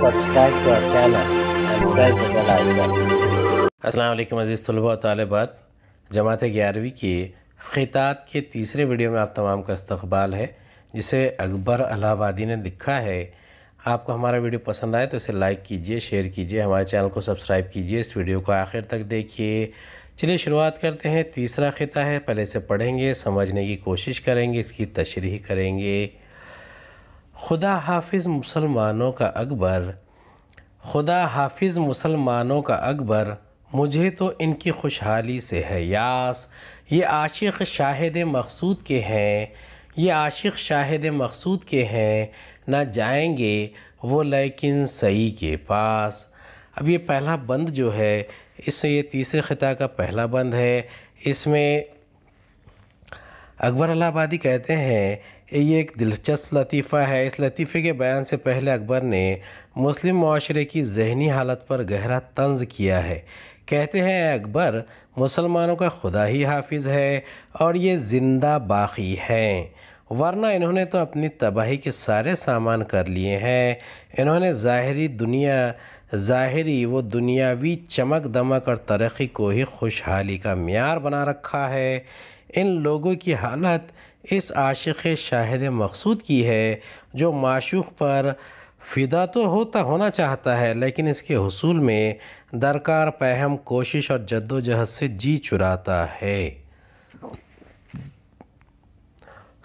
subscribe to our channel and press the bell icon. अस्सलाम वालेकुम अज़ीज़ तलबा व तालिबात। जमात 11वीं के ख़ितात के तीसरे वीडियो में आप तमाम का इस्तक़बाल है, जिसे अकबर इलाहाबादी ने लिखा है। आपको हमारा वीडियो पसंद आए तो इसे लाइक कीजिए, शेयर कीजिए, हमारे चैनल को सब्सक्राइब कीजिए, इस वीडियो को आखिर तक देखिए। चलिए शुरुआत करते हैं। तीसरा ख़िता है, पहले इसे पढ़ेंगे, समझने की कोशिश करेंगे, इसकी तशरीह करेंगे। खुदा हाफिज़ मुसलमानों का अकबर, खुदा हाफिज़ मुसलमानों का अकबर, मुझे तो इनकी खुशहाली से है यास। ये आशिक़ शाहिद मक़सूद के हैं, ये आशिक़ शाहिद मक़सूद के हैं, ना जाएंगे वो लेकिन सही के पास। अब ये पहला बंद जो है, इससे ये तीसरे ख़िता का पहला बंद है। इसमें अकबर इलाहाबादी कहते हैं, ये एक दिलचस्प लतीफ़ा है। इस लतीफ़े के बयान से पहले अकबर ने मुस्लिम माशरे की ज़हनी हालत पर गहरा तंज़ किया है। कहते हैं, अकबर मुसलमानों का खुदा ही हाफिज़ है और ये ज़िंदा बाकी हैं, वरना इन्होंने तो अपनी तबाही के सारे सामान कर लिए हैं। इन्होंने ज़ाहिरी व दुनियावी चमक दमक और तरक्की को ही खुशहाली का मियार बना रखा है। इन लोगों की हालत इस आशिक़ शाहिद मक़सूद की है, जो माशूक़ पर फ़िदा तो होना चाहता है, लेकिन इसके हुसूल में दरकार पहम कोशिश और जद्दोजहद से जी चुराता है।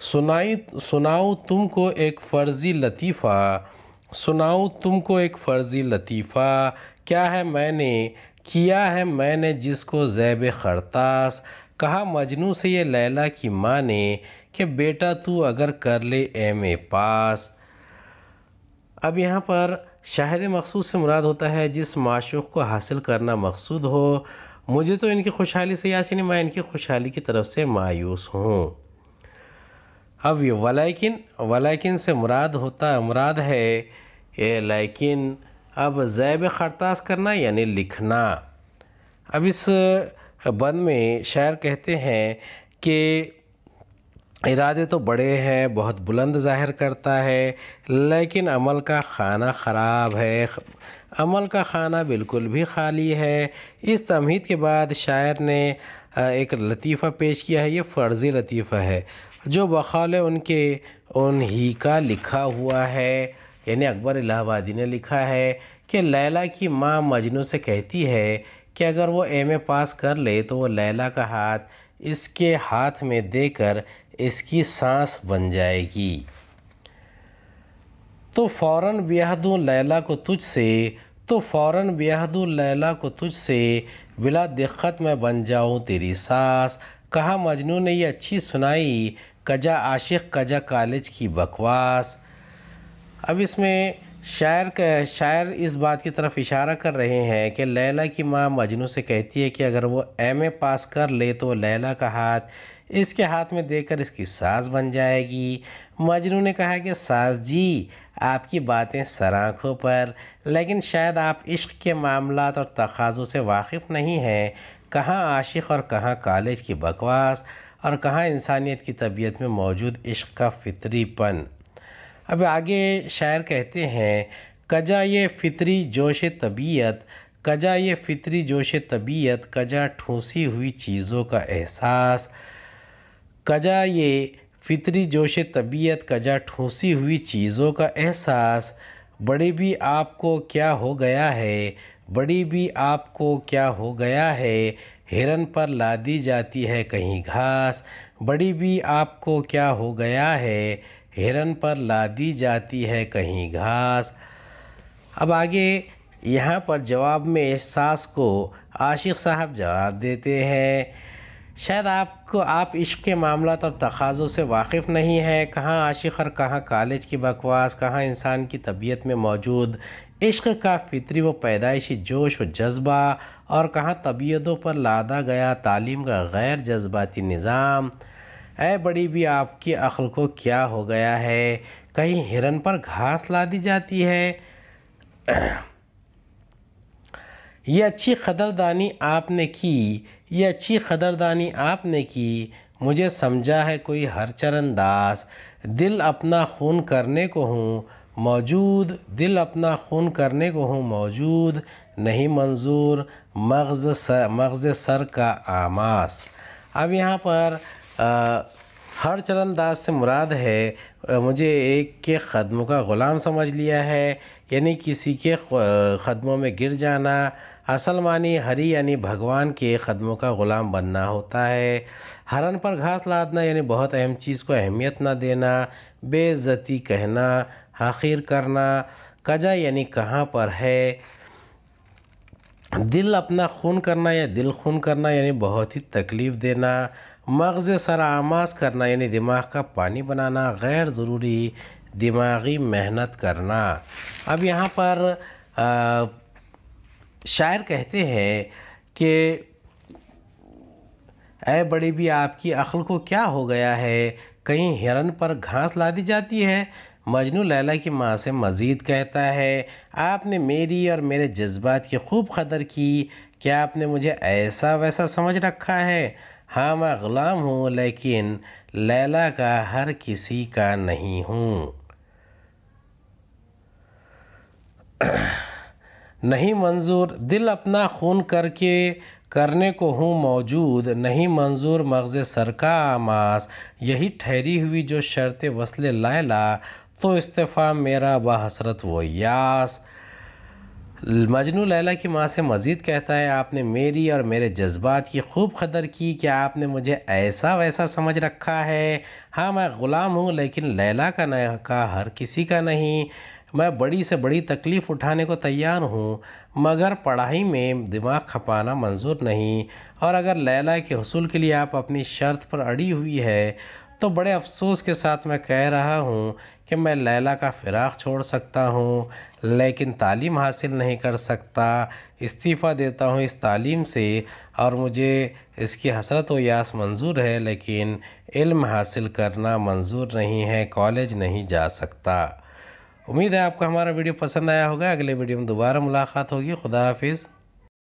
सुनाऊँ तुमको एक फ़र्ज़ी लतीफ़ा, सुनाऊँ तुमको एक फ़र्ज़ी लतीफ़ा, क्या है मैंने किया है मैंने जिसको ज़ैब ख़रतास। कहा मजनू से ये लैला की माँ ने कि बेटा तू अगर कर ले एम.ए. पास। अब यहाँ पर शाहिद मक़सूद से मुराद होता है जिस माशूक़ को हासिल करना मकसूद हो। मुझे तो इनकी खुशहाली से यानी मैं इनकी खुशहाली की तरफ से मायूस हूँ। अब ये वलाकिन से मुराद है ये लेकिन। अब ज़ैब ख़रतास करना यानी लिखना। अब इस बंद में शायर कहते हैं कि इरादे तो बड़े हैं, बहुत बुलंद ज़ाहिर करता है, लेकिन अमल का खाना ख़राब है, अमल का खाना बिल्कुल भी खाली है। इस तमहीद के बाद शायर ने एक लतीफ़ा पेश किया है। ये फ़र्ज़ी लतीफ़ा है जो बक़ौल उन्हीं का लिखा हुआ है, यानी अकबर इलाहाबादी ने लिखा है कि लैला की माँ मजनू से कहती है कि अगर वो एम.ए. पास कर ले तो वो लैला का हाथ इसके हाथ में देकर इसकी सांस बन जाएगी। तो फ़ौरन ब्याह दूँ लैला को तुझसे, तो फ़ौरन ब्याह दूँ लैला को तुझसे, बिला दिक्कत मैं बन जाऊँ तेरी सास। कहा मजनू ने ये अच्छी सुनाई, कजा आशिक़ कजा कॉलेज की बकवास। अब इसमें शायर इस बात की तरफ इशारा कर रहे हैं कि लैला की माँ मजनू से कहती है कि अगर वो एम.ए. पास कर ले तो लैला का हाथ इसके हाथ में देकर इसकी सास बन जाएगी। मजनू ने कहा कि सास जी, आपकी बातें सराखों पर, लेकिन शायद आप इश्क़ के मामलात और तकाज़ों से वाकिफ़ नहीं हैं। कहाँ आशिक़ और कहाँ कॉलेज की बकवास, और कहाँ इंसानियत की तबीयत में मौजूद इश्क़ का फितरीपन। अब आगे शायर कहते हैं, कजा ये फ़ितरी जोश तबीयत, कजा ये फ़ितरी जोश तबीयत, कजा ठूंसी हुई चीज़ों का एहसास। कजा ये फ़ितरी जोश तबीयत, कजा ठूंसी हुई चीज़ों का एहसास। बड़ी भी आपको क्या हो गया है, बड़ी भी आपको क्या हो गया है, हिरन पर लादी जाती है कहीं घास। बड़ी भी आपको क्या हो गया है, हिरन पर लादी जाती है कहीं घास। अब आगे यहाँ पर जवाब में सास को आशिक़ साहब जवाब देते हैं, शायद आप इश्क़ के मामलात और तकाज़ों से वाकिफ़ नहीं हैं। कहाँ आशिक़ और कहाँ कॉलेज की बकवास, कहाँ इंसान की तबीयत में मौजूद इश्क़ का फ़ितरी व पैदाइशी जोश व जज्बा, और कहाँ तबीयतों पर लादा गया तालीम का गैर जज्बाती निज़ाम। ऐ बड़ी भी आपकी अक्ल को क्या हो गया है, कहीं हिरन पर घास ला दी जाती है। ये अच्छी क़दरदानी आपने की, ये अच्छी क़दरदानी आपने की, मुझे समझा है कोई हर चरंदास। दिल अपना खून करने को हूँ, मौजूद, दिल अपना खून करने को हूँ मौजूद, नहीं मंजूर मग़ज़ सर का आमास। अब यहाँ पर हर चरणदास से मुराद है मुझे एक के क़दमों का ग़ुलाम समझ लिया है, यानी किसी के क़दमों में गिर जाना। असल मानी हरि यानी भगवान के क़दमों का ग़ुलाम बनना होता है। हरन पर घास लादना यानी बहुत अहम चीज़ को अहमियत ना देना, बेइज्जती कहना, हक़ीर करना। कजा यानी कहाँ पर है। दिल अपना खून करना या दिल खून करना यानी बहुत ही तकलीफ़ देना। मग़ज़ सर आमास करना यानी दिमाग का पानी बनाना, गैर ज़रूरी दिमागी मेहनत करना। अब यहाँ पर शायर कहते हैं कि ऐ बड़ी भी आपकी अक्ल को क्या हो गया है, कहीं हिरन पर घास लादी जाती है। मजनू लैला की माँ से मज़ीद कहता है, आपने मेरी और मेरे जज्बात की खूब कदर की, क्या आपने मुझे ऐसा वैसा समझ रखा है। हाँ मैं ग़ुलाम हूँ लेकिन लैला का हर किसी का नहीं हूँ। नहीं मंजूर, दिल अपना खून करने को हूँ मौजूद, नहीं मंजूर मग़ज़ सर का आमास। यही ठहरी हुई जो शर्त वस्ल लैला, तो इस्तिफ़ा मेरा बहसरत वो यास। मजनू लैला की माँ से मज़ीद कहता है, आपने मेरी और मेरे जज्बात की खूब कदर की, क्या आपने मुझे ऐसा वैसा समझ रखा है। हाँ मैं ग़ुलाम हूँ लेकिन लैला का हर किसी का नहीं। मैं बड़ी से बड़ी तकलीफ़ उठाने को तैयार हूँ, मगर पढ़ाई में दिमाग खपाना मंजूर नहीं। और अगर लैला के हुसूल के लिए आप अपनी शर्त पर अड़ी हुई है तो बड़े अफसोस के साथ मैं कह रहा हूँ कि मैं लैला का फ़िराक़ छोड़ सकता हूँ लेकिन तालीम हासिल नहीं कर सकता। इस्तीफ़ा देता हूँ इस तालीम से और मुझे इसकी हसरत व यास मंजूर है लेकिन इल्म हासिल करना मंजूर नहीं है, कॉलेज नहीं जा सकता। उम्मीद है आपको हमारा वीडियो पसंद आया होगा। अगले वीडियो में दोबारा मुलाकात होगी। खुदा हाफिज़।